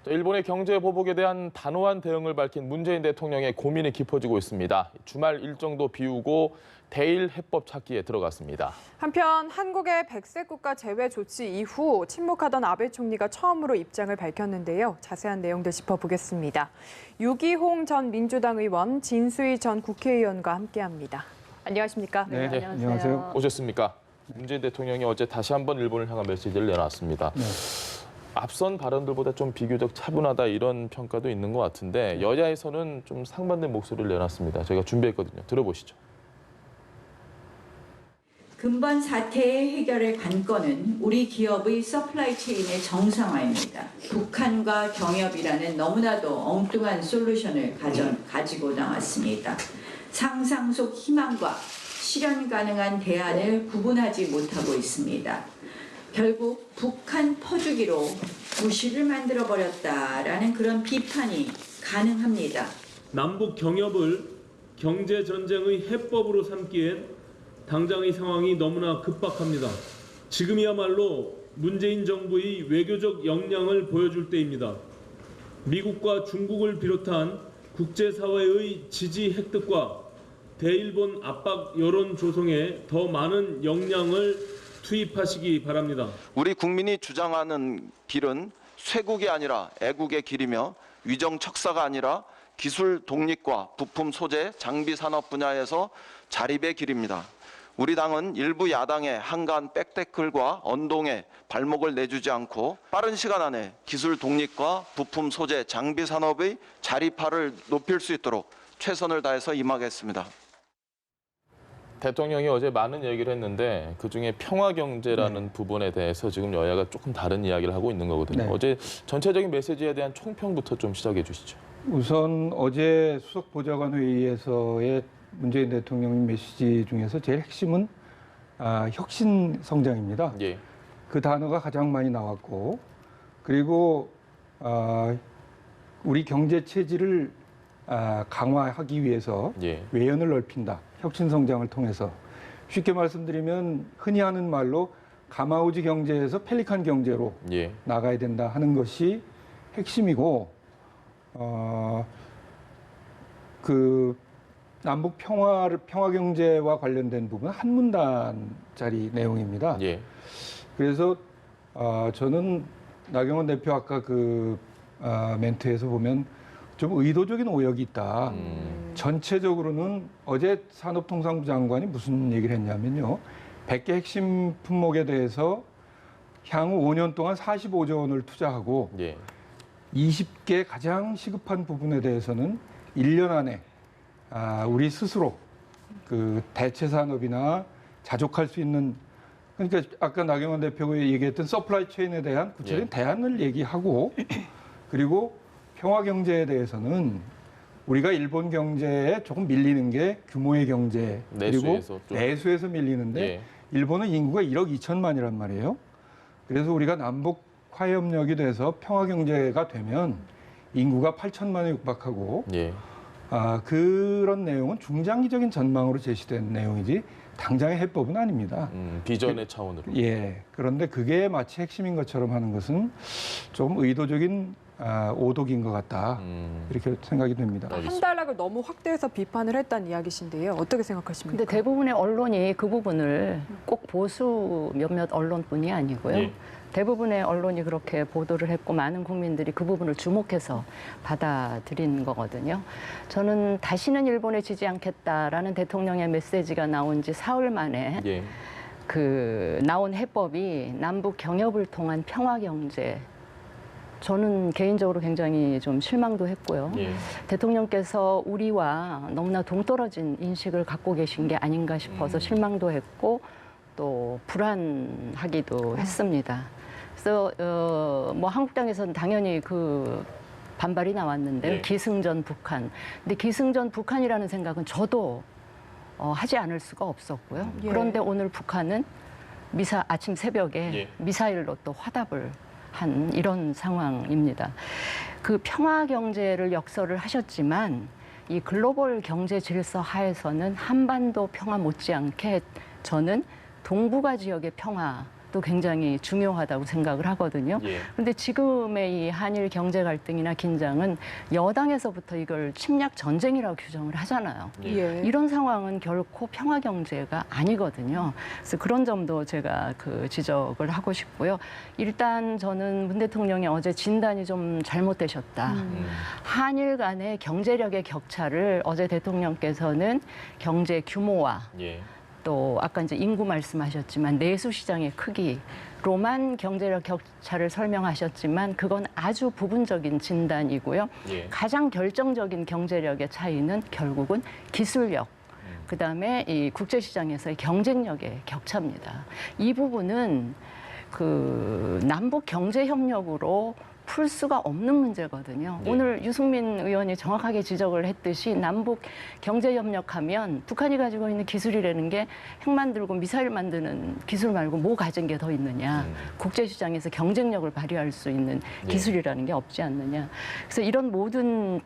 일본의 경제 보복에 대한 단호한 대응을 밝힌 문재인 대통령의 고민이 깊어지고 있습니다. 주말 일정도 비우고 대일 해법 찾기에 들어갔습니다. 한편 한국의 백색 국가 제외 조치 이후 침묵하던 아베 총리가 처음으로 입장을 밝혔는데요. 자세한 내용들 짚어보겠습니다. 유기홍 전 민주당 의원, 진수희 전 국회의원과 함께합니다. 안녕하십니까? 네, 안녕하세요. 오셨습니까? 문재인 대통령이 어제 다시 한번 일본을 향한 메시지를 내놨습니다. 네. 앞선 발언들보다 좀 비교적 차분하다 이런 평가도 있는 것 같은데 여야에서는 좀 상반된 목소리를 내놨습니다. 저희가 준비했거든요. 들어보시죠. 근본 사태의 해결의 관건은 우리 기업의 서플라이 체인의 정상화입니다. 북한과 경협이라는 너무나도 엉뚱한 솔루션을 가지고 나왔습니다. 상상 속 희망과 실현 가능한 대안을 구분하지 못하고 있습니다. 결국 북한 퍼주기로 구실을 만들어버렸다라는 그런 비판이 가능합니다. 남북 경협을 경제전쟁의 해법으로 삼기엔 당장의 상황이 너무나 급박합니다. 지금이야말로 문재인 정부의 외교적 역량을 보여줄 때입니다. 미국과 중국을 비롯한 국제사회의 지지 획득과 대일본 압박 여론 조성에 더 많은 역량을 투입하시기 바랍니다. 우리 국민이 주장하는 길은 쇄국이 아니라 애국의 길이며 위정 척사가 아니라 기술 독립과 부품 소재, 장비 산업 분야에서 자립의 길입니다. 우리 당은 일부 야당의 한가한 백태클과 언동에 발목을 내주지 않고 빠른 시간 안에 기술 독립과 부품 소재, 장비 산업의 자립화를 높일 수 있도록 최선을 다해서 임하겠습니다. 대통령이 어제 많은 얘기를 했는데 그중에 평화경제라는 부분에 대해서 지금 여야가 조금 다른 이야기를 하고 있는 거거든요. 네. 어제 전체적인 메시지에 대한 총평부터 좀 시작해 주시죠. 우선 어제 수석보좌관 회의에서의 문재인 대통령 메시지 중에서 제일 핵심은 혁신 성장입니다. 예. 그 단어가 가장 많이 나왔고, 그리고 우리 경제 체질을 강화하기 위해서 예. 외연을 넓힌다. 혁신 성장을 통해서. 쉽게 말씀드리면 흔히 하는 말로 가마우지 경제에서 펠리칸 경제로 예. 나가야 된다 하는 것이 핵심이고, 그 남북 평화 경제와 관련된 부분 한 문단짜리 내용입니다. 예. 그래서 저는 나경원 대표 아까 그 멘트에서 보면 좀 의도적인 오역이 있다. 전체적으로는 어제 산업통상부 장관이 무슨 얘기를 했냐면요. 100개 핵심 품목에 대해서 향후 5년 동안 45조 원을 투자하고 예. 20개 가장 시급한 부분에 대해서는 1년 안에 우리 스스로 그 대체 산업이나 자족할 수 있는, 그러니까 아까 나경원 대표가 얘기했던 서플라이 체인에 대한 구체적인 대안을 얘기하고, 그리고 평화 경제에 대해서는 우리가 일본 경제에 조금 밀리는 게 규모의 경제, 그리고 내수에서 밀리는데 예. 일본은 인구가 1억 2천만이란 말이에요. 그래서 우리가 남북 화협력이 돼서 평화 경제가 되면 인구가 8천만에 육박하고 예. 그런 내용은 중장기적인 전망으로 제시된 내용이지 당장의 해법은 아닙니다. 비전의 차원으로. 예. 그런데 그게 마치 핵심인 것처럼 하는 것은 조금 의도적인 오독인 것 같다. 이렇게 생각이 됩니다. 한 달락을 너무 확대해서 비판을 했다는 이야기신데요. 어떻게 생각하십니까? 근데 대부분의 언론이 그 부분을 꼭 보수 몇몇 언론뿐이 아니고요. 예. 대부분의 언론이 그렇게 보도를 했고 많은 국민들이 그 부분을 주목해서 받아들인 거거든요. 저는 다시는 일본에 지지 않겠다라는 대통령의 메시지가 나온 지 사흘 만에 예. 그 나온 해법이 남북 경협을 통한 평화 경제. 저는 개인적으로 굉장히 좀 실망도 했고요. 예. 대통령께서 우리와 너무나 동떨어진 인식을 갖고 계신 게 아닌가 싶어서 실망도 했고 또 불안하기도 했습니다. 그래서 뭐 한국당에서는 당연히 그 반발이 나왔는데요. 예. 기승전 북한. 근데 기승전 북한이라는 생각은 저도 하지 않을 수가 없었고요. 예. 그런데 오늘 북한은 아침 새벽에 예. 미사일로 또 화답을 한 이런 상황입니다. 그 평화 경제를 역설을 하셨지만 이 글로벌 경제 질서 하에서는 한반도 평화 못지않게 저는 동북아 지역의 평화도 역도 굉장히 중요하다고 생각을 하거든요. 예. 그런데 지금의 이 한일 경제 갈등이나 긴장은 여당에서부터 이걸 침략 전쟁이라고 규정을 하잖아요. 예. 이런 상황은 결코 평화 경제가 아니거든요. 그래서 그런 점도 제가 지적을 하고 싶고요. 일단 저는 문 대통령이 어제 진단이 좀 잘못되셨다. 한일 간의 경제력의 격차를 어제 대통령께서는 경제 규모와 예. 또 아까 이제 인구 말씀하셨지만 내수 시장의 크기로만 경제력 격차를 설명하셨지만 그건 아주 부분적인 진단이고요. 예. 가장 결정적인 경제력의 차이는 결국은 기술력, 그다음에 이 국제 시장에서의 경쟁력의 격차입니다. 이 부분은 남북 경제 협력으로 풀 수가 없는 문제거든요. 네. 오늘 유승민 의원이 정확하게 지적을 했듯이 남북 경제 협력하면 북한이 가지고 있는 기술이라는 게 핵 만들고 미사일 만드는 기술 말고 뭐 가진 게 더 있느냐. 국제 시장에서 경쟁력을 발휘할 수 있는 네. 기술이라는 게 없지 않느냐. 그래서 이런 모든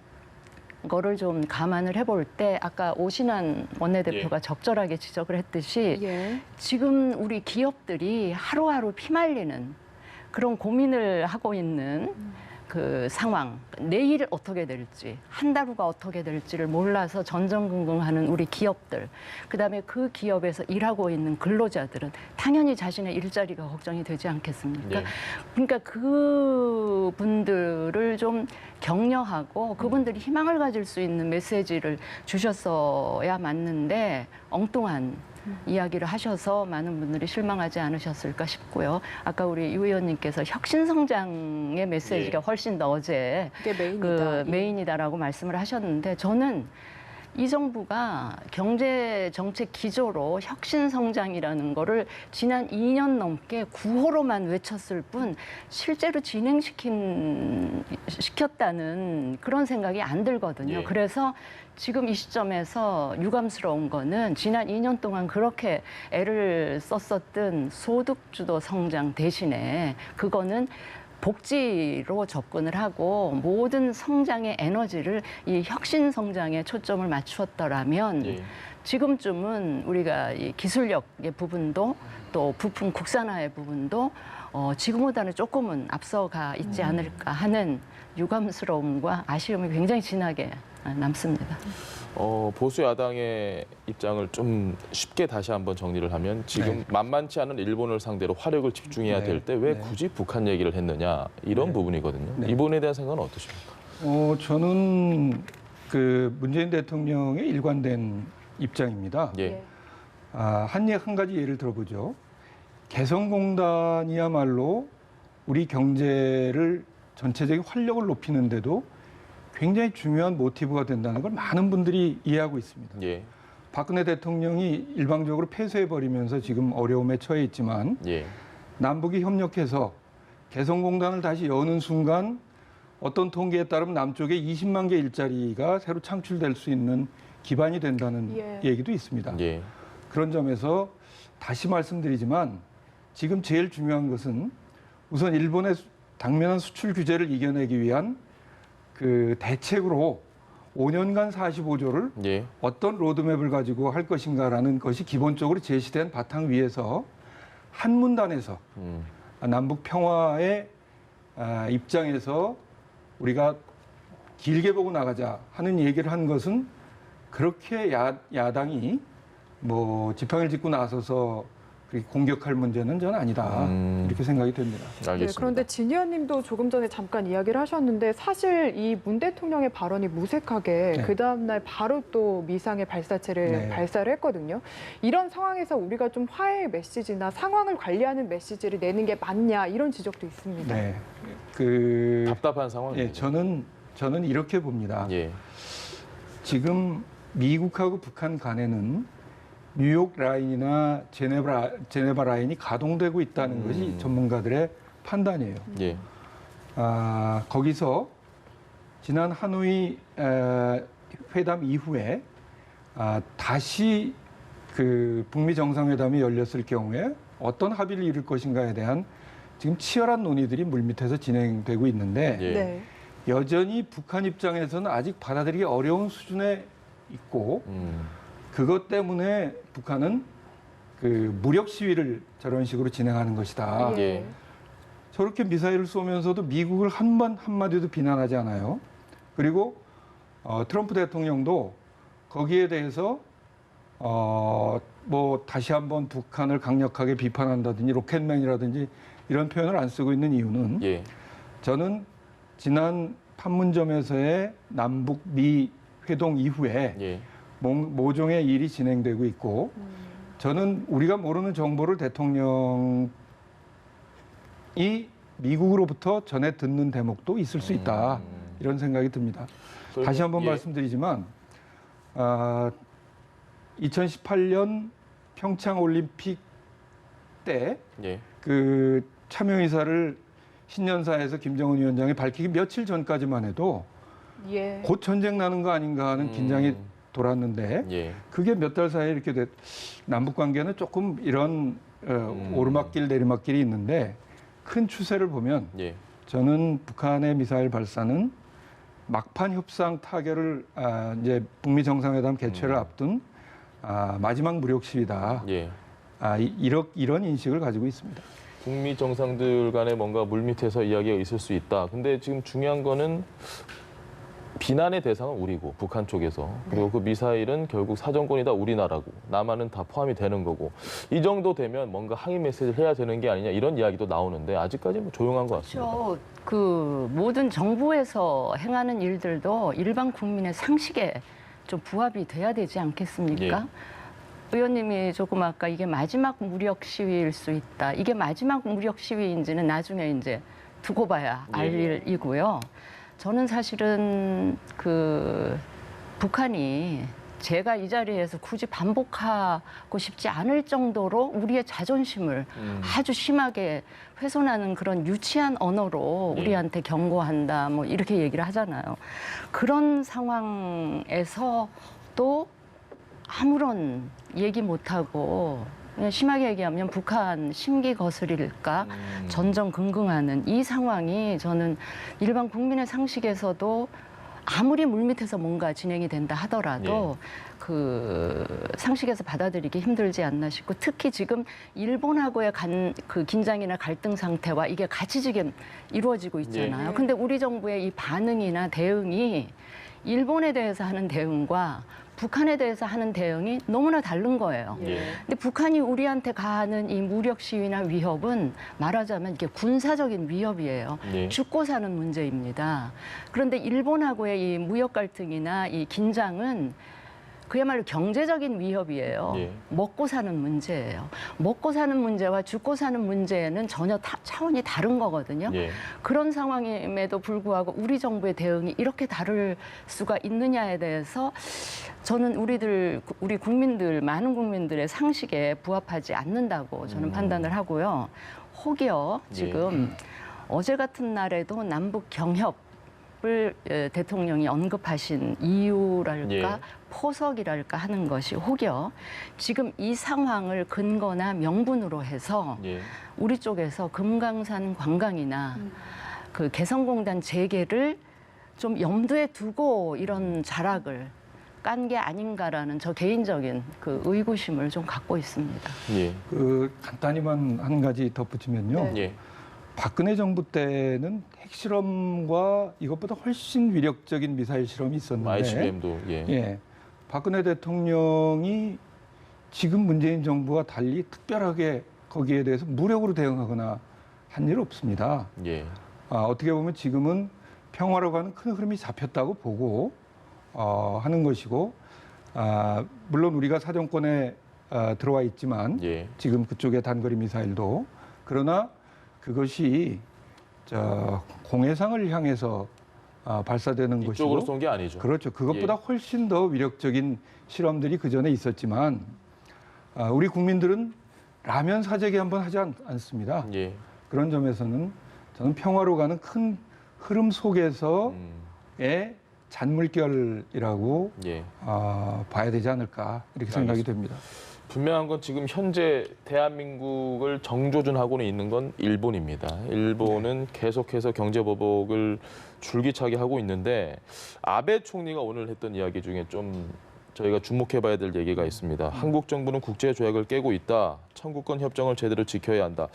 거를 좀 감안을 해볼 때 아까 오신환 원내대표가 적절하게 지적을 했듯이 예. 지금 우리 기업들이 하루하루 피말리는 그런 고민을 하고 있는 그 상황, 내일 어떻게 될지, 한 달 후가 어떻게 될지를 몰라서 전전긍긍하는 우리 기업들, 그다음에 그 기업에서 일하고 있는 근로자들은 당연히 자신의 일자리가 걱정이 되지 않겠습니까? 네. 그러니까 그분들을 좀 격려하고 그분들이 희망을 가질 수 있는 메시지를 주셨어야 맞는데 엉뚱한 이야기를 하셔서 많은 분들이 실망하지 않으셨을까 싶고요. 아까 우리 유 의원님께서 혁신성장의 메시지가 예. 훨씬 더 어제 그게 메인이다. 메인이다라고 말씀을 하셨는데 저는 이 정부가 경제 정책 기조로 혁신성장이라는 거를 지난 2년 넘게 구호로만 외쳤을 뿐 실제로 시켰다는 그런 생각이 안 들거든요. 예. 그래서 지금 이 시점에서 유감스러운 거는 지난 2년 동안 그렇게 애를 썼었던 소득주도 성장 대신에 그거는 복지로 접근을 하고 모든 성장의 에너지를 이 혁신 성장에 초점을 맞추었더라면 예. 지금쯤은 우리가 이 기술력의 부분도 또 부품 국산화의 부분도 지금보다는 조금은 앞서가 있지 않을까 하는 유감스러움과 아쉬움이 굉장히 진하게 남습니다. 보수 야당의 입장을 좀 쉽게 다시 한번 정리를 하면 지금 네. 만만치 않은 일본을 상대로 화력을 집중해야 네. 될 때 왜 네. 굳이 북한 얘기를 했느냐 이런 네. 부분이거든요. 네. 이 부분에 대한 생각은 어떠십니까? 저는 문재인 대통령의 일관된 입장입니다. 예. 한 가지 예를 들어보죠. 개성공단이야말로 우리 경제를 전체적인 활력을 높이는데도 굉장히 중요한 모티브가 된다는 걸 많은 분들이 이해하고 있습니다. 예. 박근혜 대통령이 일방적으로 폐쇄해버리면서 지금 어려움에 처해 있지만 예. 남북이 협력해서 개성공단을 다시 여는 순간 어떤 통계에 따르면 남쪽에 20만 개 일자리가 새로 창출될 수 있는 기반이 된다는 예. 얘기도 있습니다. 예. 그런 점에서 다시 말씀드리지만 지금 제일 중요한 것은 우선 일본의 당면한 수출 규제를 이겨내기 위한 그 대책으로 5년간 45조를 예. 어떤 로드맵을 가지고 할 것인가라는 것이 기본적으로 제시된 바탕 위에서 한 문단에서 남북 평화의 입장에서 우리가 길게 보고 나가자 하는 얘기를 한 것은 그렇게 야당이 뭐 지팡이를 짚고 나서서 그렇게 공격할 문제는 저는 아니다 이렇게 생각이 됩니다. 알겠습니다. 네, 그런데 진 의원님도 조금 전에 잠깐 이야기를 하셨는데 사실 이 문 대통령의 발언이 무색하게 네. 그 다음날 바로 또 미상의 발사체를 네. 발사를 했거든요. 이런 상황에서 우리가 좀 화해의 메시지나 상황을 관리하는 메시지를 내는 게 맞냐 이런 지적도 있습니다. 네, 답답한 상황입니다. 예, 저는 이렇게 봅니다. 예. 지금 미국하고 북한 간에는 뉴욕 라인이나 제네바 라인이 가동되고 있다는 것이 전문가들의 판단이에요. 예. 거기서 지난 하노이 회담 이후에 다시 그 북미 정상회담이 열렸을 경우에 어떤 합의를 이룰 것인가에 대한 지금 치열한 논의들이 물밑에서 진행되고 있는데 예. 네. 여전히 북한 입장에서는 아직 받아들이기 어려운 수준에 있고 그것 때문에 북한은 그 무력 시위를 저런 식으로 진행하는 것이다. 예. 저렇게 미사일을 쏘면서도 미국을 한마디도 비난하지 않아요. 그리고 트럼프 대통령도 거기에 대해서 뭐 다시 한번 북한을 강력하게 비판한다든지 로켓맨이라든지 이런 표현을 안 쓰고 있는 이유는 예. 저는 지난 판문점에서의 남북 미 회동 이후에 예. 모종의 일이 진행되고 있고 저는 우리가 모르는 정보를 대통령이 미국으로부터 전해 듣는 대목도 있을 수 있다. 이런 생각이 듭니다. 다시 한번 예. 말씀드리지만 2018년 평창 올림픽 때 예. 그 참여 의사를 신년사에서 김정은 위원장이 밝히기 며칠 전까지만 해도 예. 곧 전쟁 나는 거 아닌가 하는 긴장이 돌았는데 예. 그게 몇 달 사이에 이렇게 남북 관계는 조금 이런 오르막길 내리막길이 있는데 큰 추세를 보면 예. 저는 북한의 미사일 발사는 막판 협상 타결을 이제 북미 정상회담 개최를 앞둔 마지막 무력 시위다. 예. 이런 인식을 가지고 있습니다. 북미 정상들 간에 뭔가 물밑에서 이야기가 있을 수 있다. 근데 지금 중요한 거는 비난의 대상은 우리고 북한 쪽에서 그리고 그 미사일은 결국 사정권이 다 우리나라고 남한은 다 포함이 되는 거고 이 정도 되면 뭔가 항의 메시지를 해야 되는 게 아니냐 이런 이야기도 나오는데 아직까지 뭐 조용한 것 같습니다. 그렇죠. 그 모든 정부에서 행하는 일들도 일반 국민의 상식에 좀 부합이 돼야 되지 않겠습니까? 의원님이 조금 아까 이게 마지막 무력 시위일 수 있다. 이게 마지막 무력 시위인지는 나중에 이제 두고 봐야 알 일이고요. 저는 사실은 그 북한이 제가 이 자리에서 굳이 반복하고 싶지 않을 정도로 우리의 자존심을 아주 심하게 훼손하는 그런 유치한 언어로 우리한테 경고한다 뭐 이렇게 얘기를 하잖아요. 그런 상황에서 또 아무런 얘기 못하고 그냥 심하게 얘기하면 북한 심기 거스릴까 전전긍긍하는 이 상황이 저는 일반 국민의 상식에서도 아무리 물밑에서 뭔가 진행이 된다 하더라도 그 상식에서 받아들이기 힘들지 않나 싶고 특히 지금 일본하고의 그 긴장이나 갈등 상태와 이게 같이 지금 이루어지고 있잖아요. 근데 우리 정부의 이 반응이나 대응이 일본에 대해서 하는 대응과 북한에 대해서 하는 대응이 너무나 다른 거예요. 근데 북한이 우리한테 가하는 이 무력 시위나 위협은 말하자면 이게 군사적인 위협이에요. 죽고 사는 문제입니다. 그런데 일본하고의 이 무역 갈등이나 이 긴장은 그야말로 경제적인 위협이에요. 먹고 사는 문제예요. 먹고 사는 문제와 죽고 사는 문제는 전혀 차원이 다른 거거든요. 그런 상황임에도 불구하고 우리 정부의 대응이 이렇게 다를 수가 있느냐에 대해서 저는 우리 국민들, 많은 국민들의 상식에 부합하지 않는다고 저는 판단을 하고요. 혹여 지금 어제 같은 날에도 남북 경협을 대통령이 언급하신 이유랄까 포석이랄까 하는 것이 혹여 지금 이 상황을 근거나 명분으로 해서 우리 쪽에서 금강산 관광이나 그 개성공단 재개를 좀 염두에 두고 이런 자락을 깐 게 아닌가라는 저 개인적인 그 의구심을 좀 갖고 있습니다. 그 간단히만 한 가지 덧붙이면요. 박근혜 정부 때는 핵실험과 이것보다 훨씬 위력적인 미사일 실험이 있었는데 ICBM도 박근혜 대통령이 지금 문재인 정부와 달리 특별하게 거기에 대해서 무력으로 대응하거나 한 일 없습니다. 어떻게 보면 지금은 평화로 가는 큰 흐름이 잡혔다고 보고 하는 것이고 물론 우리가 사정권에 들어와 있지만 지금 그쪽의 단거리 미사일도 그러나 그것이 공해상을 향해서 발사되는 것이고 이쪽으로 쏜 게 아니죠. 그렇죠. 그것보다 훨씬 더 위력적인 실험들이 그 전에 있었지만 우리 국민들은 라면 사재기 한번 하지 않습니다. 그런 점에서는 저는 평화로 가는 큰 흐름 속에서의 잔물결이라고 봐야 되지 않을까 이렇게 생각이 됩니다. 분명한 건 지금 현재 대한민국을 정조준하고는 있는 건 일본입니다. 일본은 계속해서 경제보복을 줄기차게 하고 있는데 아베 총리가 오늘 했던 이야기 중에 좀 저희가 주목해봐야 될 얘기가 있습니다. 한국 정부는 국제 조약을 깨고 있다. 청구권 협정을 제대로 지켜야 한다.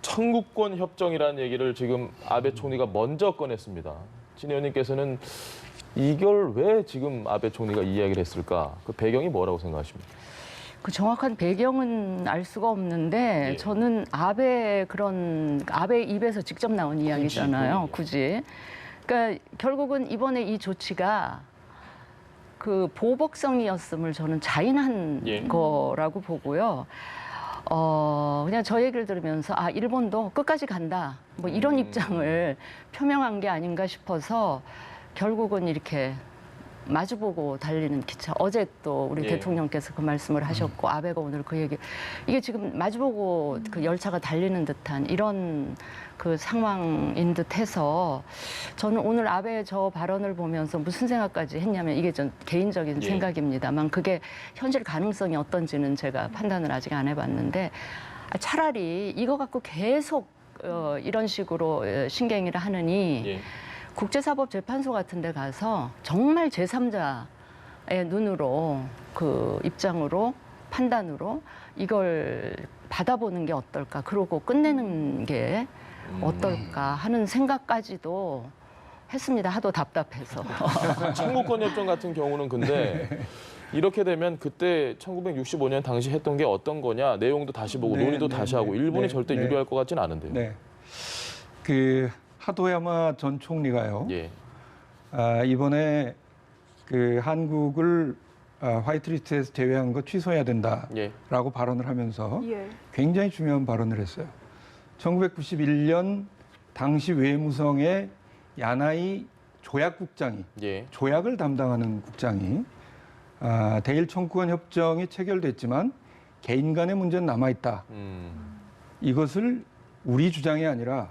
청구권 협정이라는 얘기를 지금 아베 총리가 먼저 꺼냈습니다. 진 의원님께서는 이걸 왜 지금 아베 총리가 이 이야기를 했을까? 그 배경이 뭐라고 생각하십니까? 그 정확한 배경은 알 수가 없는데 예. 저는 아베 입에서 직접 나온 이야기잖아요. 굳이. 그러니까 결국은 이번에 이 조치가 그 보복성이었음을 저는 자인한 예. 거라고 보고요. 그냥 저 얘기를 들으면서 일본도 끝까지 간다. 뭐 이런 입장을 표명한 게 아닌가 싶어서 결국은 이렇게 마주보고 달리는 기차. 어제 또 우리 예. 대통령께서 그 말씀을 하셨고 아베가 오늘 그 얘기. 이게 지금 마주보고 그 열차가 달리는 듯한 이런 그 상황인 듯해서 저는 오늘 아베 저 발언을 보면서 무슨 생각까지 했냐면 이게 전 개인적인 예. 생각입니다만 그게 현실 가능성이 어떤지는 제가 판단을 아직 안 해봤는데 차라리 이거 갖고 계속 이런 식으로 신경을 하느니 예. 국제사법재판소 같은 데 가서 정말 제3자의 눈으로 그 입장으로 판단으로 이걸 받아보는 게 어떨까 그러고 끝내는 게 어떨까 하는 생각까지도 했습니다. 하도 답답해서. 청구권 협정 같은 경우는 근데 이렇게 되면 그때 1965년 당시 했던 게 어떤 거냐 내용도 다시 보고 네, 논의도 네, 다시 네. 하고 일본이 네, 절대 네. 유리할 것 같지는 않은데요. 네. 그 하도야마 전 총리가요. 예. 이번에 그 한국을 화이트리스트에서 제외한 거 취소해야 된다라고 예. 발언을 하면서 예. 굉장히 중요한 발언을 했어요. 1991년 당시 외무성의 야나이 조약국장이 예. 조약을 담당하는 국장이 대일 청구권 협정이 체결됐지만 개인 간의 문제는 남아있다. 이것을 우리 주장이 아니라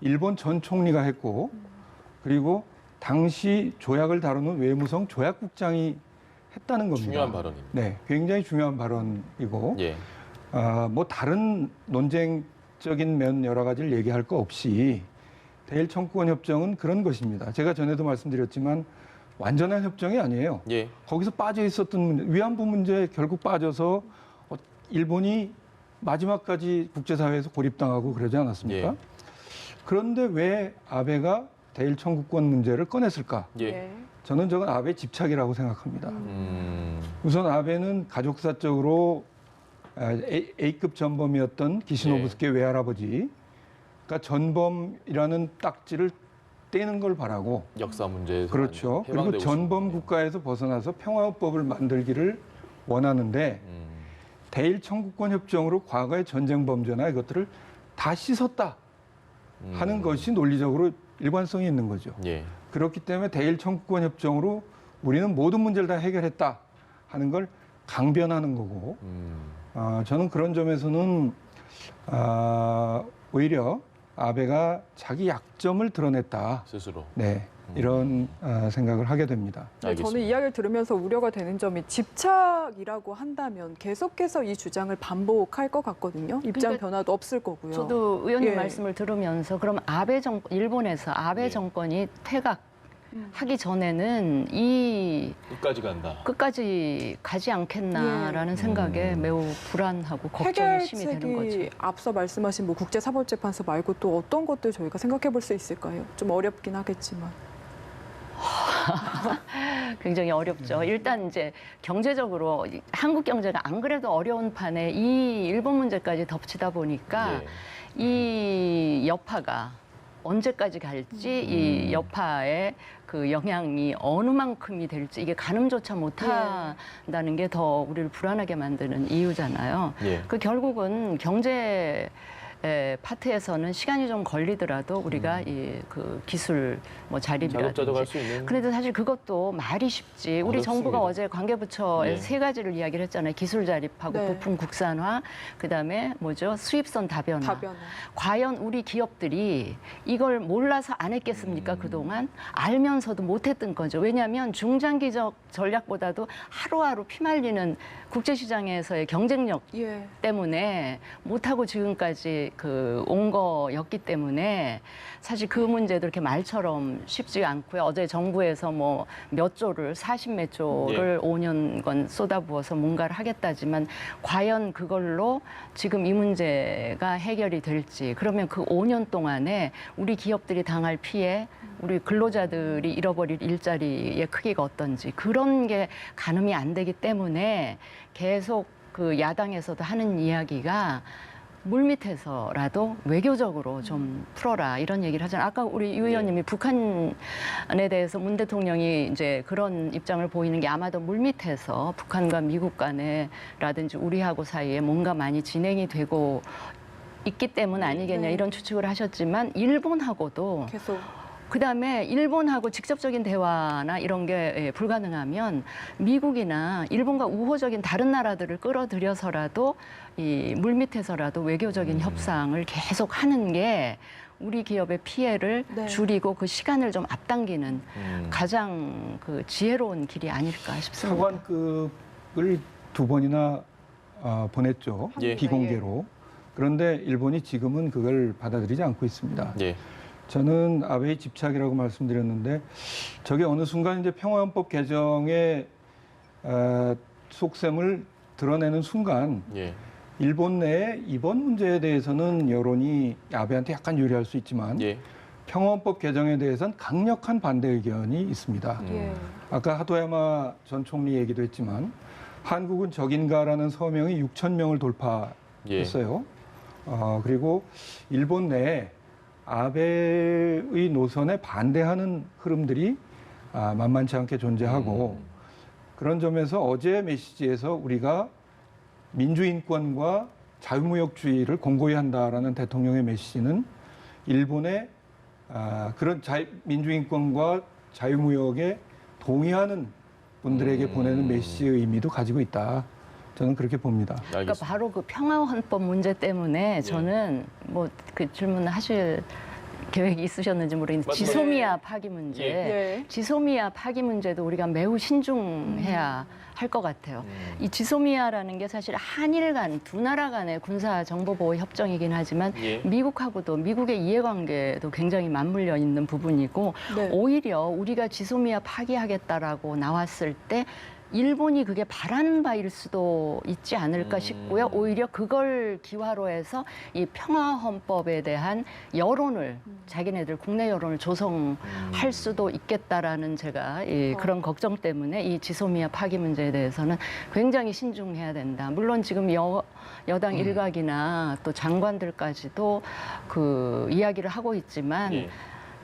일본 전 총리가 했고 그리고 당시 조약을 다루는 외무성 조약국장이 했다는 겁니다. 중요한 발언입니다. 네, 굉장히 중요한 발언이고 예. 뭐 다른 논쟁적인 면 여러 가지를 얘기할 거 없이 대일 청구권 협정은 그런 것입니다. 제가 전에도 말씀드렸지만 완전한 협정이 아니에요. 예. 거기서 빠져 있었던 문제, 위안부 문제에 결국 빠져서 일본이 마지막까지 국제사회에서 고립당하고 그러지 않았습니까? 예. 그런데 왜 아베가 대일 청구권 문제를 꺼냈을까? 예. 저는 저건 아베 집착이라고 생각합니다. 음. 우선 아베는 가족사적으로 A급 전범이었던 기시노부스케 외할아버지, 그러니까 전범이라는 딱지를 떼는 걸 바라고, 역사 문제에서 그렇죠. 그리고 해방되고 전범 싶군요. 국가에서 벗어나서 평화법을 만들기를 원하는데 대일 청구권 협정으로 과거의 전쟁 범죄나 이것들을 다 씻었다 하는 것이 논리적으로 일관성이 있는 거죠. 예. 그렇기 때문에 대일 청구권 협정으로 우리는 모든 문제를 다 해결했다 하는 걸 강변하는 거고, 저는 그런 점에서는 오히려 아베가 자기 약점을 드러냈다. 스스로. 네, 이런 생각을 하게 됩니다. 네, 알겠습니다. 저는 이야기를 들으면서 우려가 되는 점이 집착이라고 한다면 계속해서 이 주장을 반복할 것 같거든요. 입장 그러니까 변화도 없을 거고요. 저도 의원님 예. 말씀을 들으면서 그럼 일본에서 아베 예. 정권이 퇴각하기 전에는 이 끝까지 간다. 끝까지 가지 않겠나라는 생각에 매우 불안하고 걱정이 심이 되는 거죠. 해결책이 앞서 말씀하신 뭐 국제사법재판소 말고 또 어떤 것들 저희가 생각해 볼 수 있을까요? 좀 어렵긴 하겠지만. 굉장히 어렵죠. 일단 이제 경제적으로 한국 경제가 안 그래도 어려운 판에 이 일본 문제까지 덮치다 보니까 예. 이 여파가 언제까지 갈지 이 여파의 그 영향이 어느 만큼이 될지 이게 가늠조차 못한다는 게 더 우리를 불안하게 만드는 이유잖아요. 예. 그 결국은 경제 파트에서는 시간이 좀 걸리더라도 우리가 이 그 기술 뭐 자급자족할 자립이라든지 수 있는. 그런데 사실 그것도 말이 쉽지. 우리 어렵습니다. 정부가 어제 관계부처에서 예. 세 가지를 이야기를 했잖아요. 기술 자립하고 네. 부품 국산화, 그다음에 뭐죠? 수입선 다변화. 답변은. 과연 우리 기업들이 이걸 몰라서 안 했겠습니까? 그동안 알면서도 못했던 거죠. 왜냐하면 중장기적 전략보다도 하루하루 피말리는 국제시장에서의 경쟁력 예. 때문에 못하고 지금까지 온 거였기 때문에 사실 그 문제도 이렇게 말처럼 쉽지 않고요. 어제 정부에서 뭐 몇 조를 40몇 조를 5년간 쏟아부어서 뭔가를 하겠다지만 과연 그걸로 지금 이 문제가 해결이 될지 그러면 그 5년 동안에 우리 기업들이 당할 피해 우리 근로자들이 잃어버릴 일자리의 크기가 어떤지 그런 게 가늠이 안 되기 때문에 계속 그 야당에서도 하는 이야기가 물밑에서라도 외교적으로 좀 풀어라 이런 얘기를 하잖아요. 아까 우리 유 의원님이 북한에 대해서 문 대통령이 이제 그런 입장을 보이는 게 아마도 물밑에서 북한과 미국 간에라든지 우리하고 사이에 뭔가 많이 진행이 되고 있기 때문 아니겠냐 이런 추측을 하셨지만 일본하고도 계속 그다음에 일본하고 직접적인 대화나 이런 게 불가능하면 미국이나 일본과 우호적인 다른 나라들을 끌어들여서라도 이 물밑에서라도 외교적인 협상을 계속 하는 게 우리 기업의 피해를 네. 줄이고 그 시간을 좀 앞당기는 가장 그 지혜로운 길이 아닐까 싶습니다. 사관급을 2번이나 보냈죠. 예. 비공개로. 그런데 일본이 지금은 그걸 받아들이지 않고 있습니다. 예. 저는 아베의 집착이라고 말씀드렸는데 저게 어느 순간 이제 평화헌법 개정의 속셈을 드러내는 순간 예. 일본 내에 이번 문제에 대해서는 여론이 아베한테 약간 유리할 수 있지만 예. 평화헌법 개정에 대해서는 강력한 반대 의견이 있습니다. 예. 아까 하도야마 전 총리 얘기도 했지만 한국은 적인가라는 서명이 6천 명을 돌파했어요. 그리고 일본 내에 아베의 노선에 반대하는 흐름들이 만만치 않게 존재하고 그런 점에서 어제 메시지에서 우리가 민주인권과 자유무역주의를 공고히 한다라는 대통령의 메시지는 일본의 그런 민주인권과 자유무역에 동의하는 분들에게 보내는 메시지의 의미도 가지고 있다. 저는 그렇게 봅니다. 그러니까 바로 그 평화헌법 문제 때문에 저는 뭐 그 질문 하실 계획이 있으셨는지 모르겠는데 지소미아 파기 문제, 예. 지소미아 파기 문제도 우리가 매우 신중해야 할 것 같아요. 이 지소미아라는 게 사실 한일 간 두 나라 간의 군사 정보 보호 협정이긴 하지만 예. 미국하고도 미국의 이해관계도 굉장히 맞물려 있는 부분이고 네. 오히려 우리가 지소미아 파기하겠다라고 나왔을 때 일본이 그게 바라는 바일 수도 있지 않을까 싶고요. 오히려 그걸 기화로 해서 이 평화헌법에 대한 여론을 자기네들 국내 여론을 조성할 수도 있겠다라는 제가 그런 걱정 때문에 이 지소미아 파기 문제에 대해서는 굉장히 신중해야 된다. 물론 지금 여당 일각이나 또 장관들까지도 그 이야기를 하고 있지만 예.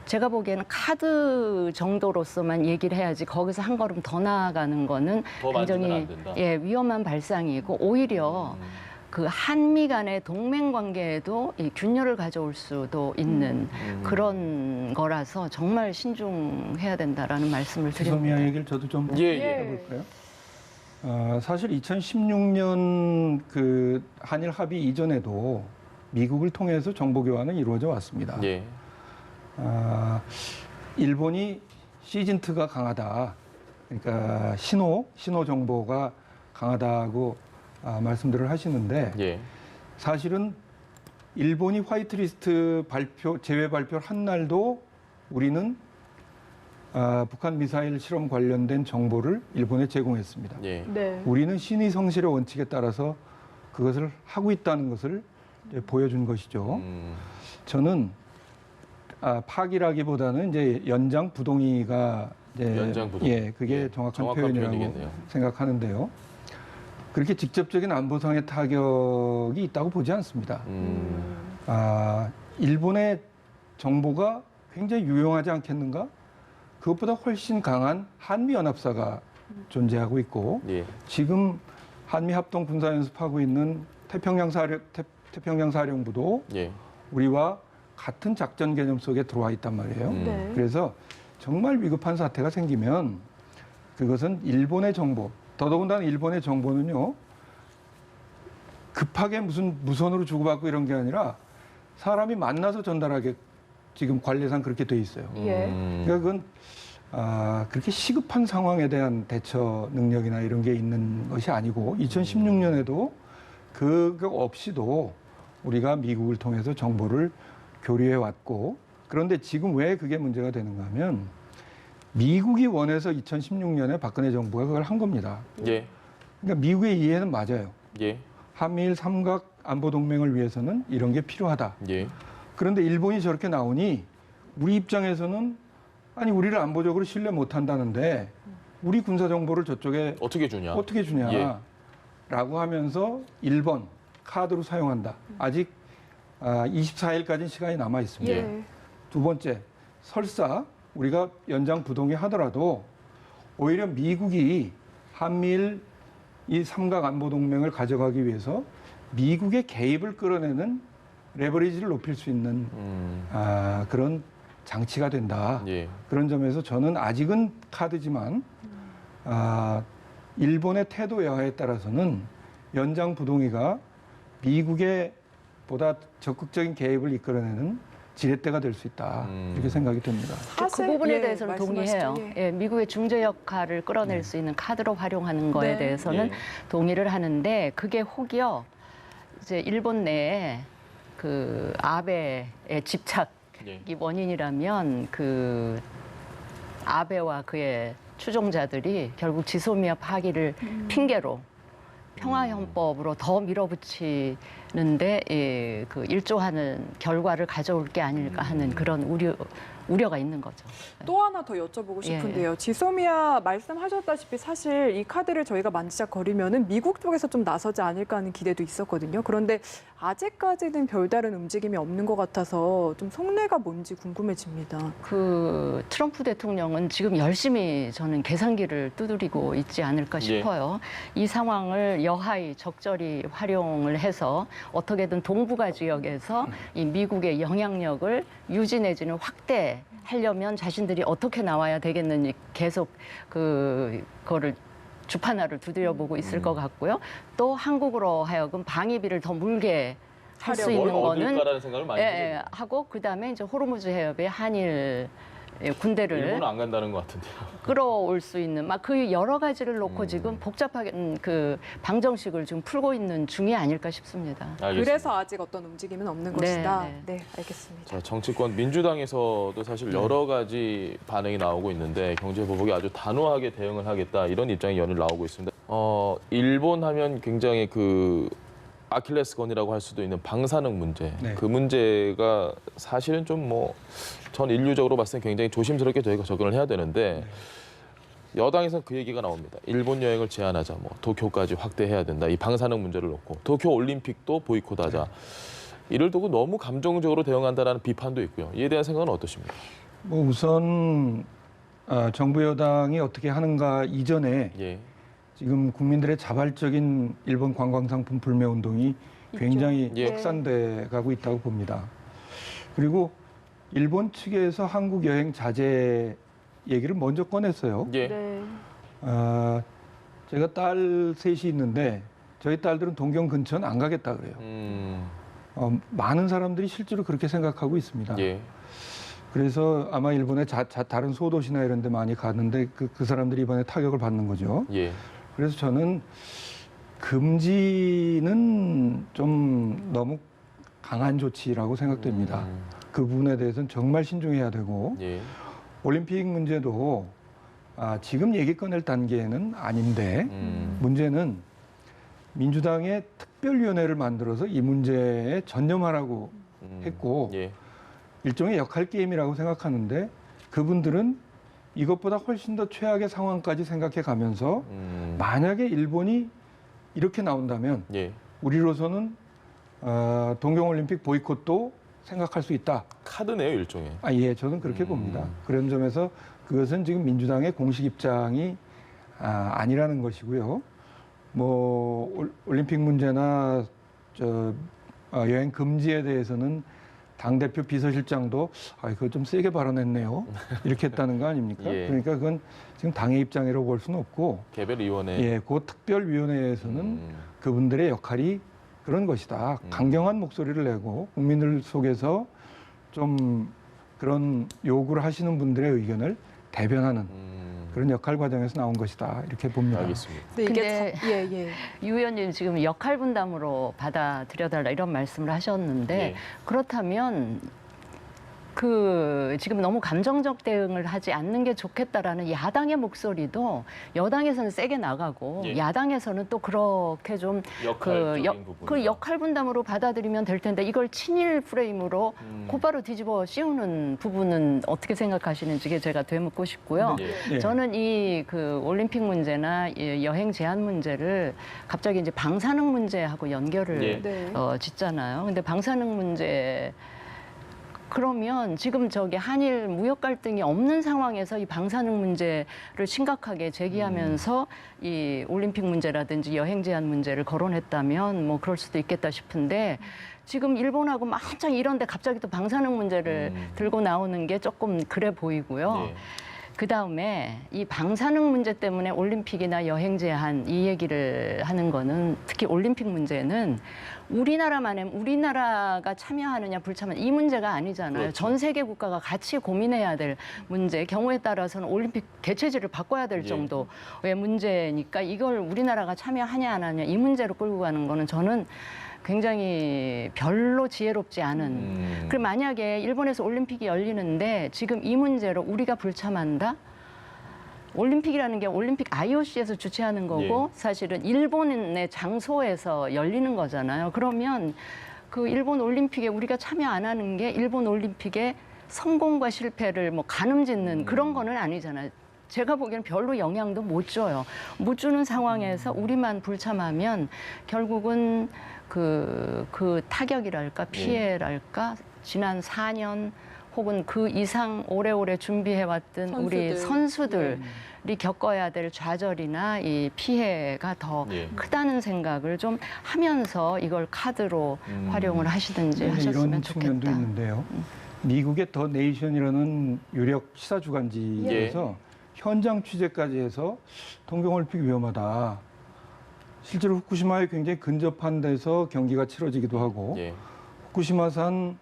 제가 보기에는 카드 정도로서만 얘기를 해야지 거기서 한 걸음 더 나아가는 거는 더 만지면 굉장히 안 된다. 위험한 발상이고 오히려 그 한미 간의 동맹 관계에도 이 균열을 가져올 수도 있는 그런 거라서 정말 신중해야 된다라는 말씀을 드립니다. 지소미아 얘기를 저도 좀 예. 해볼까요? 사실 2016년 그 한일 합의 이전에도 미국을 통해서 정보 교환은 이루어져 왔습니다. 예. 일본이 시즌트가 강하다. 그러니까 신호 정보가 강하다고 말씀들을 하시는데 예. 사실은 일본이 화이트리스트 제외 발표를 한 날도 우리는 북한 미사일 실험 관련된 정보를 일본에 제공했습니다. 예. 네. 우리는 신의 성실의 원칙에 따라서 그것을 하고 있다는 것을 이제 보여준 것이죠. 저는 파기라기보다는 이제 연장 부동의가 이제 연장 부동의. 예, 그게 예, 정확한 정확한 표현이라고 표현이겠네요. 생각하는데요. 그렇게 직접적인 안보상의 타격이 있다고 보지 않습니다. 일본의 정보가 굉장히 유용하지 않겠는가? 그것보다 훨씬 강한 한미연합사가 존재하고 있고 예. 지금 한미 합동 군사 연습하고 있는 태평양 사령부도 예. 우리와 같은 작전 개념 속에 들어와 있단 말이에요. 네. 그래서 정말 위급한 사태가 생기면 그것은 일본의 정보, 더더군다나 일본의 정보는요, 급하게 무슨 무선으로 주고받고 이런 게 아니라 사람이 만나서 전달하게 지금 관례상 그렇게 돼 있어요. 예. 그러니까 그건 그렇게 시급한 상황에 대한 대처 능력이나 이런 게 있는 것이 아니고 2016년에도 그거 없이도 우리가 미국을 통해서 정보를 교류해 왔고, 그런데 지금 왜 그게 문제가 되는가 하면 미국이 원해서 2016년에 박근혜 정부가 그걸 한 겁니다. 예. 그러니까 미국의 이해는 맞아요. 예. 한미일 삼각 안보 동맹을 위해서는 이런 게 필요하다. 예. 그런데 일본이 저렇게 나오니 우리 입장에서는 아니 우리를 안보적으로 신뢰 못 한다는데 우리 군사 정보를 저쪽에 어떻게 주냐? 어떻게 주냐라고 하면서 1번 카드로 사용한다. 아직 24일까지 시간이 남아 있습니다. 예. 두 번째, 설사 우리가 연장 부동의 하더라도 오히려 미국이 한미일 이 삼각 안보 동맹을 가져가기 위해서 미국의 개입을 끌어내는 레버리지를 높일 수 있는 그런 장치가 된다. 예. 그런 점에서 저는 아직은 카드지만 일본의 태도 여하에 따라서는 연장 부동의가 미국의 보다 적극적인 개입을 이끌어내는 지렛대가 될 수 있다. 이렇게 생각이 듭니다. 그 부분에 예, 대해서는 말씀하시죠. 동의해요. 예. 예, 미국의 중재 역할을 끌어낼 수 있는 카드로 활용하는 거에 네. 대해서는 예. 동의를 하는데 그게 혹여 이제 일본 내에 그 아베의 집착이 예. 원인이라면 그 아베와 그의 추종자들이 결국 지소미아 파기를 핑계로 평화헌법으로 더 밀어붙이는데 그 일조하는 결과를 가져올 게 아닐까 하는 그런 우려가 있는 거죠. 또 하나 더 여쭤보고 싶은데요. 지소미아 말씀하셨다시피 사실 이 카드를 저희가 만지작거리면은 미국 쪽에서 좀 나서지 않을까 하는 기대도 있었거든요. 그런데 아직까지는 별다른 움직임이 없는 것 같아서 좀 속내가 뭔지 궁금해집니다. 그 트럼프 대통령은 지금 열심히 저는 계산기를 두드리고 있지 않을까 싶어요. 이 상황을 여하히 적절히 활용을 해서 어떻게든 동북아 지역에서 이 미국의 영향력을 유지 내지는 확대하려면 자신들이 어떻게 나와야 되겠는지 계속 그거를 주판화를 두드려보고 있을 것 같고요. 또 한국으로 하여금 방위비를 더 물게 할 수 있는 거는 얻을까라는 생각을 많이 예, 하고 그다음에 이제 호르무즈 해협에 한일 군대를 일본은 안 간다는 것 같은데요. 끌어올 수 있는 막 그 여러 가지를 놓고 지금 복잡하게 그 방정식을 지금 풀고 있는 중이 아닐까 싶습니다. 알겠습니다. 그래서 아직 어떤 움직임은 없는 네, 것이다. 네. 네, 알겠습니다. 자, 정치권 민주당에서도 사실 여러 가지 반응이 나오고 있는데 경제보복이 아주 단호하게 대응을 하겠다 이런 입장이 연일 나오고 있습니다. 일본 하면 굉장히 그 아킬레스건이라고 할 수도 있는 방사능 문제. 네. 그 문제가 사실은 좀 뭐 전 인류적으로 봤을 때 굉장히 조심스럽게 저희가 접근을 해야 되는데 여당에서는 그 얘기가 나옵니다. 일본 여행을 제한하자, 뭐 도쿄까지 확대해야 된다. 이 방사능 문제를 놓고 도쿄 올림픽도 보이콧하자. 이를 두고 너무 감정적으로 대응한다라는 비판도 있고요. 이에 대한 생각은 어떠십니까? 뭐 우선 정부 여당이 어떻게 하는가 이전에 예, 지금 국민들의 자발적인 일본 관광상품 불매 운동이 굉장히 예. 확산돼 가고 있다고 봅니다. 그리고 일본 측에서 한국 여행 자제 얘기를 먼저 꺼냈어요. 예, 네. 제가 딸 셋이 있는데 저희 딸들은 동경 근처는 안 가겠다 그래요. 많은 사람들이 실제로 그렇게 생각하고 있습니다. 예, 그래서 아마 일본의 다른 소도시나 이런 데 많이 가는데 그 사람들이 이번에 타격을 받는 거죠. 예, 그래서 저는 금지는 좀 너무 강한 조치라고 생각됩니다. 그 부분에 대해서는 정말 신중해야 되고 예, 올림픽 문제도 지금 얘기 꺼낼 단계는 아닌데 문제는 민주당의 특별위원회를 만들어서 이 문제에 전념하라고 했고 예, 일종의 역할 게임이라고 생각하는데 그분들은 이것보다 훨씬 더 최악의 상황까지 생각해 가면서 만약에 일본이 이렇게 나온다면 예. 우리로서는 동경올림픽 보이콧도 생각할 수 있다. 카드네요, 일종의. 예, 저는 그렇게 봅니다. 그런 점에서 그것은 지금 민주당의 공식 입장이 아니라는 것이고요. 뭐 올림픽 문제나 여행 금지에 대해서는 당대표 비서실장도 그거 좀 세게 발언했네요. 이렇게 했다는 거 아닙니까? 예. 그러니까 그건 지금 당의 입장이라고 볼 수는 없고 개별위원회. 예, 그 특별위원회에서는 그분들의 역할이 그런 것이다. 강경한 목소리를 내고 국민들 속에서 좀 그런 요구를 하시는 분들의 의견을 대변하는 그런 역할 과정에서 나온 것이다 이렇게 봅니다. 알겠습니다. 근데 이게 근데 예. 유 의원님 지금 역할 분담으로 받아들여달라 이런 말씀을 하셨는데 예. 그렇다면 지금 너무 감정적 대응을 하지 않는 게 좋겠다라는 야당의 목소리도 여당에서는 세게 나가고 예. 야당에서는 또 그렇게 좀 역할적인 부분. 그 역할 분담으로 받아들이면 될 텐데 이걸 친일 프레임으로 곧바로 뒤집어 씌우는 부분은 어떻게 생각하시는지 제가 되묻고 싶고요. 예. 예. 저는 이 올림픽 문제나 이 여행 제한 문제를 갑자기 이제 방사능 문제하고 연결을 예. 네. 짓잖아요. 근데 방사능 문제 그러면 지금 한일 무역 갈등이 없는 상황에서 이 방사능 문제를 심각하게 제기하면서 이 올림픽 문제라든지 여행 제한 문제를 거론했다면 뭐 그럴 수도 있겠다 싶은데 지금 일본하고 한창 이런데 갑자기 또 방사능 문제를 들고 나오는 게 조금 그래 보이고요. 예. 그다음에 이 방사능 문제 때문에 올림픽이나 여행 제한 이 얘기를 하는 거는 특히 올림픽 문제는 우리나라가 참여하느냐 불참하느냐 이 문제가 아니잖아요. 그렇죠. 전 세계 국가가 같이 고민해야 될 문제, 경우에 따라서는 올림픽 개최지를 바꿔야 될 예. 정도의 문제니까 이걸 우리나라가 참여하냐 안 하냐 이 문제로 끌고 가는 거는 저는 굉장히 별로 지혜롭지 않은. 그리고 만약에 일본에서 올림픽이 열리는데 지금 이 문제로 우리가 불참한다? 올림픽이라는 게 올림픽 IOC에서 주최하는 거고 예. 사실은 일본의 장소에서 열리는 거잖아요. 그러면 그 일본 올림픽에 우리가 참여 안 하는 게 일본 올림픽의 성공과 실패를 뭐 가늠짓는 그런 거는 아니잖아요. 제가 보기에는 별로 영향도 못 줘요. 못 주는 상황에서 우리만 불참하면 결국은 그 타격이랄까 피해랄까 지난 4년 혹은 그 이상 오래오래 준비해왔던 우리 선수들이 겪어야 될 좌절이나 이 피해가 더 예. 크다는 생각을 좀 하면서 이걸 카드로 활용을 하시든지 하셨으면 이런 측면도 좋겠다. 있는데요. 미국의 더 네이션이라는 유력 시사 주간지에서 현장 취재까지 해서 동경올림픽 위험하다. 실제로 후쿠시마에 굉장히 근접한 데서 경기가 치러지기도 하고 예. 후쿠시마산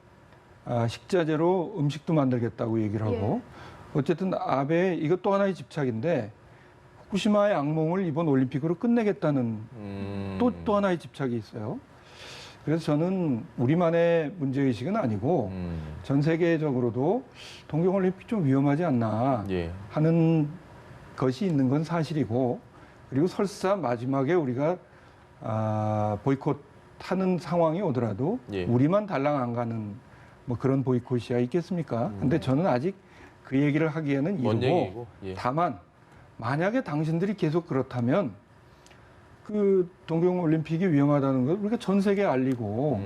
식자재로 음식도 만들겠다고 얘기를 하고 어쨌든 아베 이것 또 하나의 집착인데 후쿠시마의 악몽을 이번 올림픽으로 끝내겠다는 또 하나의 집착이 있어요. 그래서 저는 우리만의 문제의식은 아니고 전 세계적으로도 동경올림픽 좀 위험하지 않나 예. 하는 것이 있는 건 사실이고 그리고 설사 마지막에 우리가 보이콧하는 상황이 오더라도 예. 우리만 달랑 안 가는 뭐 그런 보이콧이야 있겠습니까? 근데 저는 아직 그 얘기를 하기에는 먼 이르고 얘기고. 예. 다만 만약에 당신들이 계속 그렇다면 그 동경올림픽이 위험하다는 걸 우리가 전 세계에 알리고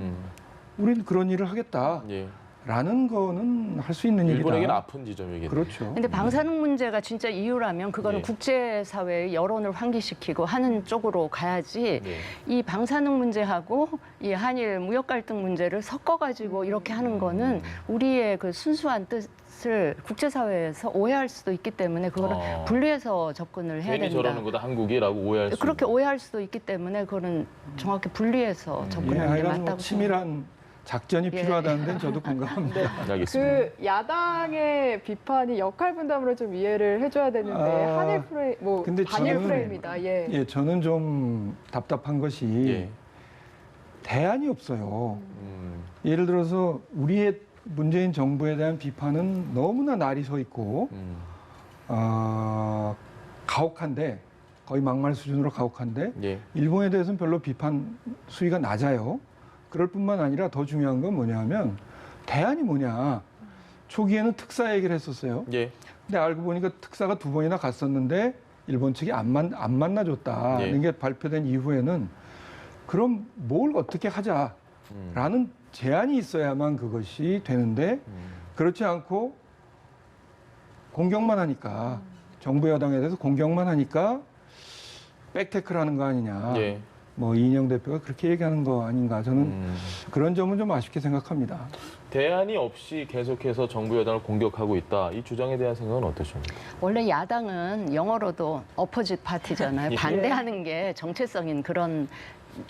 우리는 그런 일을 하겠다. 예. 라는 거는 할 수 있는 일본에게는 일이다. 아픈 지점이겠네요. 그렇죠. 근데 방사능 문제가 진짜 이유라면 그거는 예. 국제사회의 여론을 환기시키고 하는 쪽으로 가야지 예. 이 방사능 문제하고 이 한일 무역 갈등 문제를 섞어가지고 이렇게 하는 거는 우리의 그 순수한 뜻을 국제사회에서 오해할 수도 있기 때문에 그거를 분리해서 접근을 해야 괜히 된다. 저러는 거다 한국이라고 오해할 수 그렇게 있는. 오해할 수도 있기 때문에 그거는 정확히 분리해서 예, 접근하는 게 하여간 맞다고 뭐 치밀한 작전이 예. 필요하다는 데는 저도 공감합니다. 알겠습니다. 그 야당의 비판이 역할 분담으로 좀 이해를 해줘야 되는데 한일 프레임, 뭐 근데 반일 저는- 프레임이다. 예. 예, 저는 좀 답답한 것이 예. 대안이 없어요. 예를 들어서 우리의 문재인 정부에 대한 비판은 너무나 날이 서 있고 가혹한데 거의 막말 수준으로 가혹한데 예. 일본에 대해서는 별로 비판 수위가 낮아요. 그럴 뿐만 아니라 더 중요한 건 뭐냐면 대안이 뭐냐. 초기에는 특사 얘기를 했었어요. 예. 근데 알고 보니까 특사가 2번이나 갔었는데 일본 측이 안 만나줬다는 게 발표된 이후에는 그럼 뭘 어떻게 하자라는 제안이 있어야만 그것이 되는데 그렇지 않고 공격만 하니까 정부 여당에 대해서 공격만 하니까 백태클 하는 거 아니냐. 예. 뭐 이인영 대표가 그렇게 얘기하는 거 아닌가. 저는 그런 점은 좀 아쉽게 생각합니다. 대안이 없이 계속해서 정부 여당을 공격하고 있다. 이 주장에 대한 생각은 어떠십니까? 원래 야당은 영어로도 어포짓 파티잖아요. 예. 반대하는 게 정체성인 그런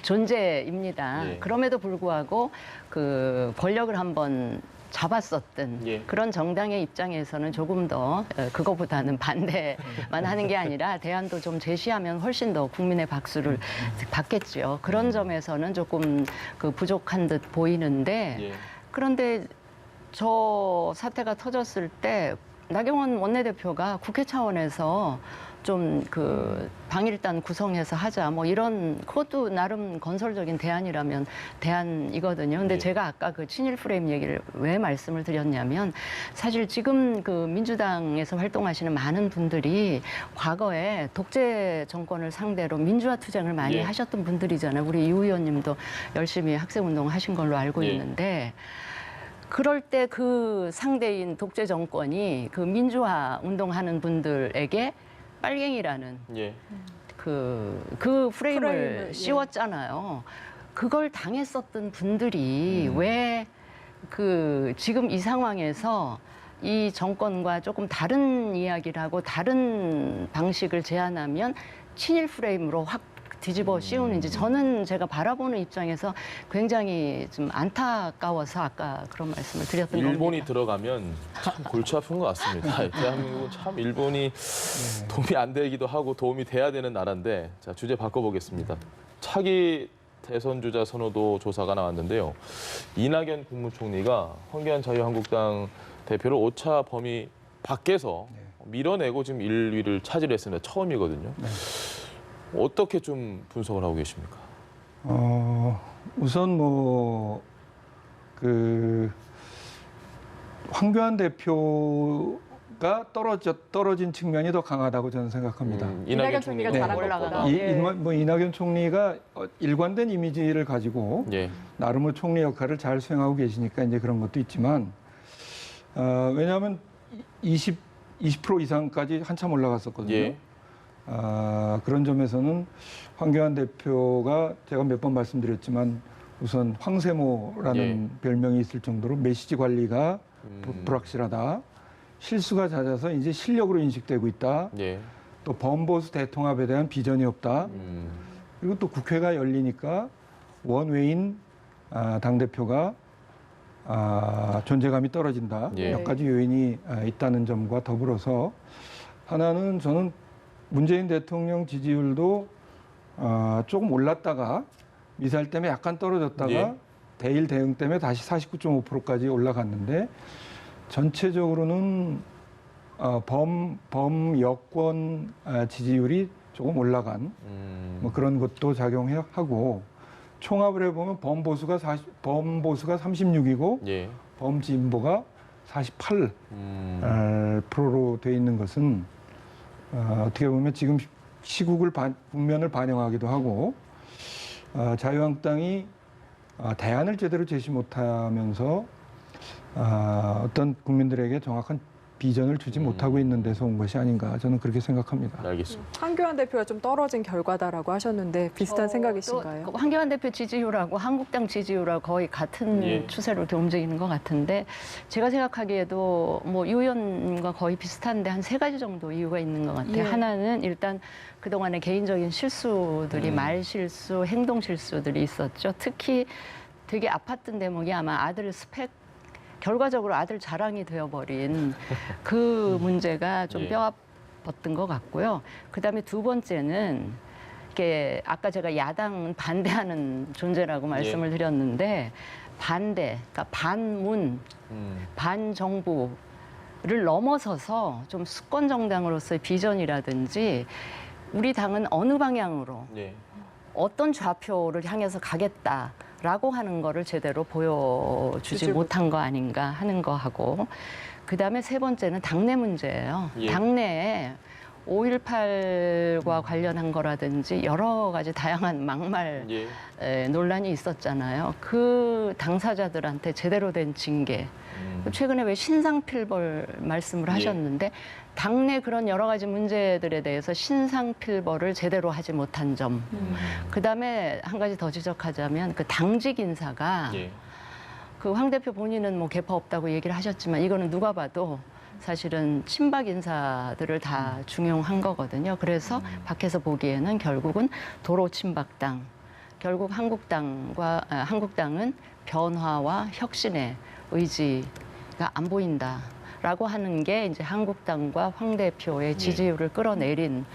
존재입니다. 예. 그럼에도 불구하고 그 권력을 한번 잡았었던 예. 그런 정당의 입장에서는 조금 더 그거보다는 반대만 하는 게 아니라 대안도 좀 제시하면 훨씬 더 국민의 박수를 받겠죠. 그런 점에서는 조금 그 부족한 듯 보이는데 예. 그런데 저 사태가 터졌을 때 나경원 원내대표가 국회 차원에서 좀 그 방일단 구성해서 하자 뭐 이런 그것도 나름 건설적인 대안이라면 대안이거든요. 근데 예. 제가 아까 그 친일 프레임 얘기를 왜 말씀을 드렸냐면 사실 지금 그 민주당에서 활동하시는 많은 분들이 과거에 독재 정권을 상대로 민주화 투쟁을 많이 예. 하셨던 분들이잖아요. 우리 유 의원님도 열심히 학생운동 하신 걸로 알고 예. 있는데 그럴 때 그 상대인 독재 정권이 그 민주화 운동하는 분들에게 빨갱이라는 예. 그 프레임을 프레임을, 예. 씌웠잖아요. 그걸 당했었던 분들이 왜 그 지금 이 상황에서 이 정권과 조금 다른 이야기를 하고 다른 방식을 제안하면 친일 프레임으로 확 뒤집어 씌우는지 저는 제가 바라보는 입장에서 굉장히 좀 안타까워서 아까 그런 말씀을 드렸던 일본이 겁니다. 들어가면 참 골치 아픈 것 같습니다. 대한민국은 참 일본이 도움이 안 되기도 하고 도움이 돼야 되는 나라인데 자 주제 바꿔보겠습니다. 차기 대선 주자 선호도 조사가 나왔는데요. 이낙연 국무총리가 황교안 자유한국당 대표를 오차 범위 밖에서 밀어내고 지금 1위를 차지했습니다. 처음이거든요. 어떻게 좀 분석을 하고 계십니까? 우선 황교안 대표가 떨어진 측면이 더 강하다고 저는 생각합니다. 이낙연 총리가 네. 잘한 올라가는 것보다. 거. 예. 이낙연 총리가 일관된 이미지를 가지고 예. 나름의 총리 역할을 잘 수행하고 계시니까 이제 그런 것도 있지만 왜냐하면 20% 이상까지 한참 올라갔었거든요. 예. 그런 점에서는 황교안 대표가 제가 몇 번 말씀드렸지만 우선 황세모라는 예. 별명이 있을 정도로 메시지 관리가 불확실하다. 실수가 잦아서 이제 실력으로 인식되고 있다. 예. 또 범보수 대통합에 대한 비전이 없다. 그리고 또 국회가 열리니까 원외인 당대표가 존재감이 떨어진다. 예. 몇 가지 요인이 있다는 점과 더불어서 하나는 저는 문재인 대통령 지지율도 조금 올랐다가 미사일 때문에 약간 떨어졌다가 예. 대일 대응 때문에 다시 49.5%까지 올라갔는데 전체적으로는 범여권 지지율이 조금 올라간 뭐 그런 것도 작용하고 총합을 해보면 범보수가 36이고 예. 범진보가 48%로 돼 있는 것은 어떻게 보면 지금 시국을 국면을 반영하기도 하고 자유한국당이 대안을 제대로 제시 못하면서 어떤 국민들에게 정확한 비전을 주지 못하고 있는 데서 온 것이 아닌가 저는 그렇게 생각합니다. 알겠습니다. 황교안 대표가 좀 떨어진 결과다라고 하셨는데 비슷한 생각이신가요? 또 황교안 대표 지지율하고 한국당 지지율하고 거의 같은 예. 추세로 이렇게 움직이는 것 같은데 제가 생각하기에도 뭐 유 의원님과 거의 비슷한데 한 3가지 정도 이유가 있는 것 같아요. 예. 하나는 일단 그동안의 개인적인 실수들이 말 실수, 행동 실수들이 있었죠. 특히 되게 아팠던 대목이 아마 아들 스펙 결과적으로 아들 자랑이 되어버린 그 문제가 좀 예. 뼈아팠던 것 같고요. 그다음에 두 번째는 이게 아까 제가 야당은 반대하는 존재라고 말씀을 드렸는데 반대, 그러니까 반문, 반정부를 넘어서서 좀 수권 정당으로서의 비전이라든지 우리 당은 어느 방향으로 예. 어떤 좌표를 향해서 가겠다라고 하는 거를 제대로 보여주지 주지 못한 거 아닌가 하는 거 하고 그다음에 세 번째는 당내 문제예요. 예. 당내에 5.18과 관련한 거라든지 여러 가지 다양한 막말 예. 논란이 있었잖아요. 그 당사자들한테 제대로 된 징계. 최근에 왜 신상필벌 말씀을 예. 하셨는데 당내 그런 여러 가지 문제들에 대해서 신상필벌을 제대로 하지 못한 점. 그다음에 한 가지 더 지적하자면 그 당직 인사가 예. 그 황 대표 본인은 뭐 개파 없다고 얘기를 하셨지만 이거는 누가 봐도 사실은 친박 인사들을 다 중용한 거거든요. 그래서 밖에서 보기에는 결국은 도로 친박당, 결국 한국당은 변화와 혁신의 의지가 안 보인다라고 하는 게 이제 한국당과 황 대표의 지지율을 끌어내린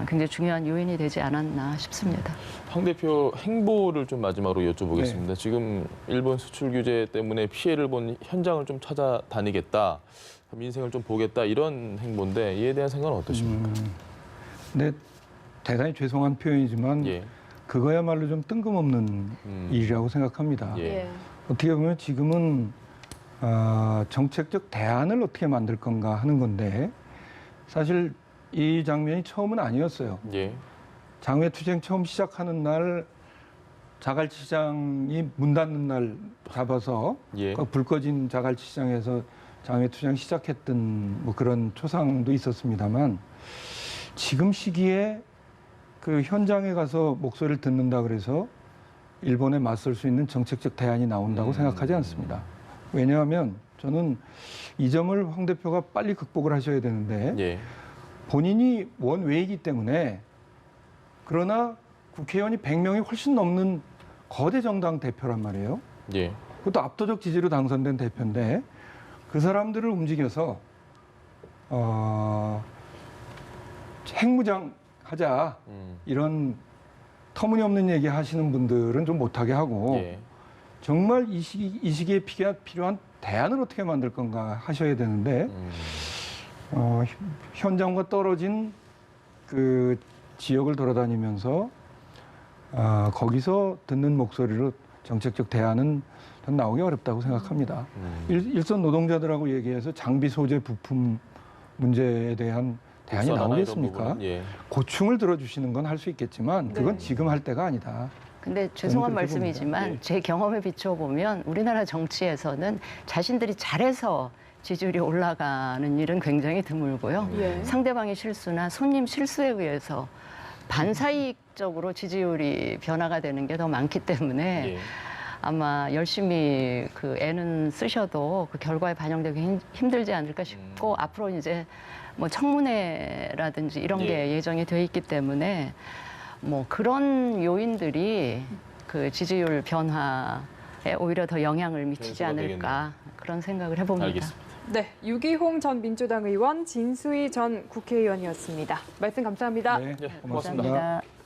굉장히 중요한 요인이 되지 않았나 싶습니다. 황 대표 행보를 좀 마지막으로 여쭤보겠습니다. 지금 일본 수출 규제 때문에 피해를 본 현장을 좀 찾아다니겠다, 민생을 좀 보겠다 이런 행보인데 이에 대한 생각은 어떠십니까? 근데 대단히 죄송한 표현이지만 예. 그거야말로 좀 뜬금없는 일이라고 생각합니다. 예. 어떻게 보면 지금은 정책적 대안을 어떻게 만들 건가 하는 건데 사실 이 장면이 처음은 아니었어요. 예. 장외투쟁 처음 시작하는 날 자갈치장이 문 닫는 날 잡아서 예. 불 꺼진 자갈치장에서 장외투쟁 시작했던 뭐 그런 초상도 있었습니다만 지금 시기에 그 현장에 가서 목소리를 듣는다 그래서 일본에 맞설 수 있는 정책적 대안이 나온다고 생각하지 않습니다. 왜냐하면 저는 이 점을 황 대표가 빨리 극복을 하셔야 되는데 예. 본인이 원외이기 때문에 그러나 국회의원이 100명이 훨씬 넘는 거대 정당 대표란 말이에요. 예. 그것도 압도적 지지로 당선된 대표인데 그 사람들을 움직여서 핵무장 하자 이런 터무니없는 얘기 하시는 분들은 좀 못하게 하고 예. 정말 이 시기에 필요한 대안을 어떻게 만들 건가 하셔야 되는데 현장과 떨어진 그 지역을 돌아다니면서 거기서 듣는 목소리로 정책적 대안은 전 나오기 어렵다고 생각합니다. 일선 노동자들하고 얘기해서 장비 소재 부품 문제에 대한 대안이 국산화나 나오겠습니까? 이런 부분은, 예. 고충을 들어주시는 건 할 수 있겠지만 그건 지금 할 때가 아니다. 근데 죄송한 그렇게 말씀이지만 봅니다. 예. 제 경험에 비춰보면 우리나라 정치에서는 자신들이 잘해서 지지율이 올라가는 일은 굉장히 드물고요. 예. 상대방의 실수나 손님 실수에 의해서 반사이익적으로 지지율이 변화가 되는 게 더 많기 때문에 예. 아마 열심히 그 애는 쓰셔도 그 결과에 반영되기 힘들지 않을까 싶고 앞으로 이제 뭐 청문회라든지 이런 게 예정이 돼 있기 때문에 뭐 그런 요인들이 그 지지율 변화에 오히려 더 영향을 미치지 변수가 않을까 그런 생각을 해봅니다. 알겠습니다. 네, 유기홍 전 민주당 의원, 진수희 전 국회의원이었습니다. 말씀 감사합니다. 네, 예, 고맙습니다. 감사합니다.